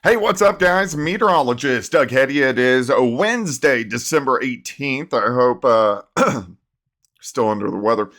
Hey, what's up, guys? Meteorologist Doug Hetty. It is a Wednesday, December 18th. I hope still under the weather.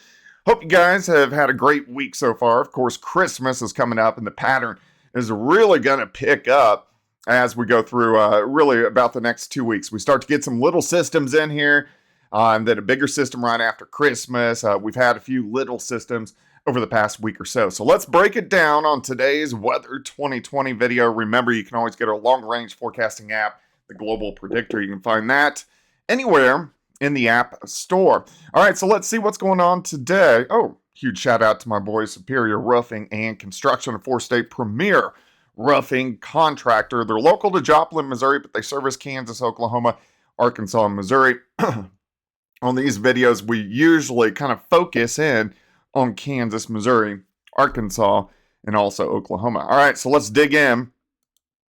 Hope you guys have had a great week so far. Of course, Christmas is coming up, and the pattern is really going to pick up as we go through really about the next 2 weeks. We start to get some little systems in here, and then a bigger system right after Christmas. We've had a few little systems over the past week or so. So let's break it down on today's Weather 2020 video. Remember, you can always get our long-range forecasting app, the Global Predictor. You can find that anywhere in the App Store. All right, so let's see what's going on today. Oh, huge shout out to my boys, Superior Roofing and Construction, a four-state premier roofing contractor. They're local to Joplin, Missouri, but they service Kansas, Oklahoma, Arkansas, and Missouri. On these videos, we usually kind of focus in on Kansas, Missouri, Arkansas, and also Oklahoma. All right, so let's dig in.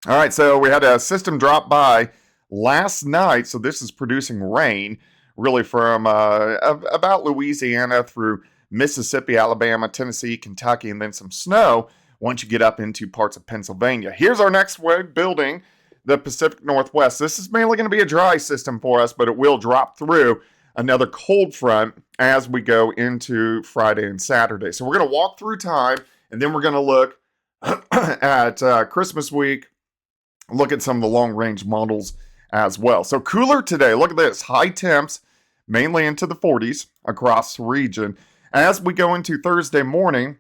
All right, so we had a system drop by last night, so this is producing rain really from about Louisiana through Mississippi, Alabama, Tennessee, Kentucky, and then some snow once you get up into parts of Pennsylvania. Here's our next wave building, the Pacific Northwest. This is mainly going to be a dry system for us, but it will drop through another cold front as we go into Friday and Saturday. So we're going to walk through time, and then we're going to look at Christmas week, look at some of the long-range models as well. So cooler today. Look at this. High temps, mainly into the 40s across the region. As we go into Thursday morning,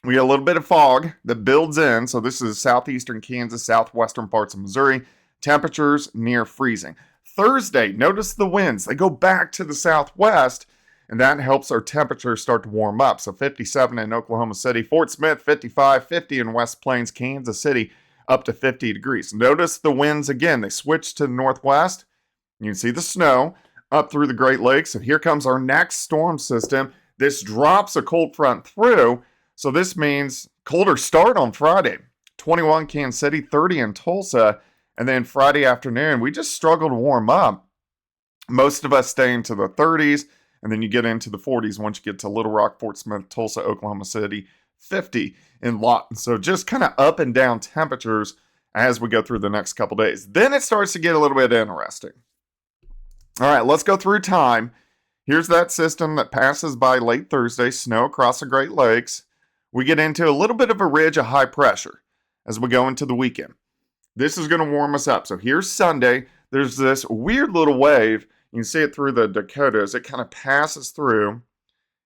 we get a little bit of fog that builds in. So this is southeastern Kansas, southwestern parts of Missouri. Temperatures near freezing. Thursday, notice the winds. They go back to the southwest, and that helps our temperatures start to warm up. So 57 in Oklahoma City, Fort Smith, 55, 50 in West Plains, Kansas City, up to 50 degrees. Notice the winds again. They switch to the northwest. You can see the snow up through the Great Lakes. And here comes our next storm system. This drops a cold front through. So this means colder start on Friday. 21 Kansas City, 30 in Tulsa. And then Friday afternoon, we just struggle to warm up. Most of us stay into the 30s, and then you get into the 40s once you get to Little Rock, Fort Smith, Tulsa, Oklahoma City, 50 in Lawton. So just kind of up and down temperatures as we go through the next couple days. Then it starts to get a little bit interesting. All right, let's go through time. Here's that system that passes by late Thursday, snow across the Great Lakes. We get into a little bit of a ridge of high pressure as we go into the weekend. This is going to warm us up. So here's Sunday. There's this weird little wave. You can see it through the Dakotas. It kind of passes through,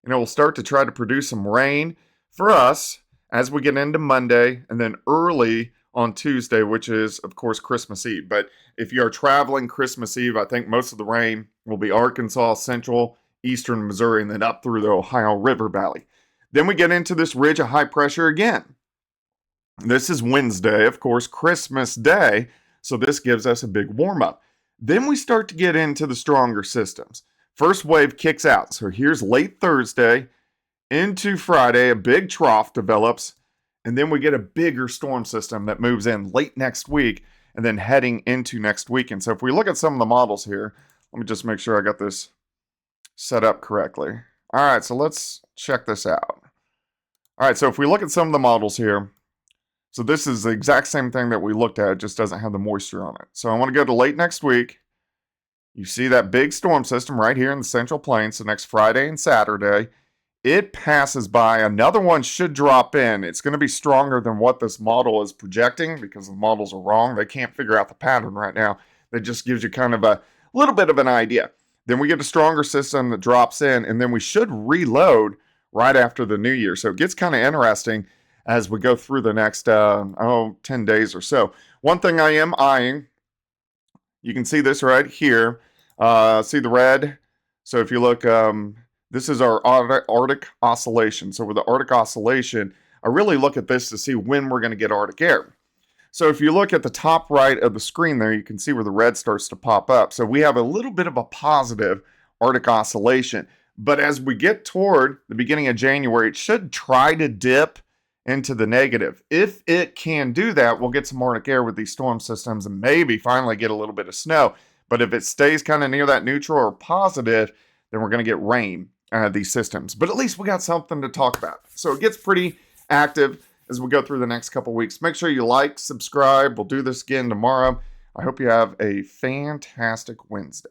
and it will start to try to produce some rain for us as we get into Monday and then early on Tuesday, which is, of course, Christmas Eve. But if you are traveling Christmas Eve, I think most of the rain will be Arkansas, central, eastern Missouri, and then up through the Ohio River Valley. Then we get into this ridge of high pressure again. This is Wednesday, of course, Christmas Day, so this gives us a big warm-up. Then we start to get into the stronger systems. First wave kicks out, so here's late Thursday into Friday, a big trough develops, and then we get a bigger storm system that moves in late next week and then heading into next weekend. So if we look at some of the models here, let me just make sure I got this set up correctly. All right, so let's check this out. All right, so if we look at some of the models here, so this is the exact same thing that we looked at, it just doesn't have the moisture on it. So I want to go to late next week. You see that big storm system right here in the Central Plains, so next Friday and Saturday. It passes by. Another one should drop in. It's going to be stronger than what this model is projecting because the models are wrong. They can't figure out the pattern right now. That just gives you kind of a little bit of an idea. Then we get a stronger system that drops in, and then we should reload right after the new year. So it gets kind of interesting as we go through the next, 10 days or so. One thing I am eyeing, you can see this right here. See the red? So if you look, this is our Arctic oscillation. So with the Arctic oscillation, I really look at this to see when we're going to get Arctic air. So if you look at the top right of the screen there, you can see where the red starts to pop up. So we have a little bit of a positive Arctic oscillation. But as we get toward the beginning of January, it should try to dip into the negative. If it can do that, we'll get some Arctic air with these storm systems and maybe finally get a little bit of snow. But if it stays kind of near that neutral or positive, then we're going to get rain these systems. But at least we got something to talk about. So it gets pretty active as we go through the next couple weeks. Make sure you like, subscribe. We'll do this again tomorrow. I hope you have a fantastic Wednesday.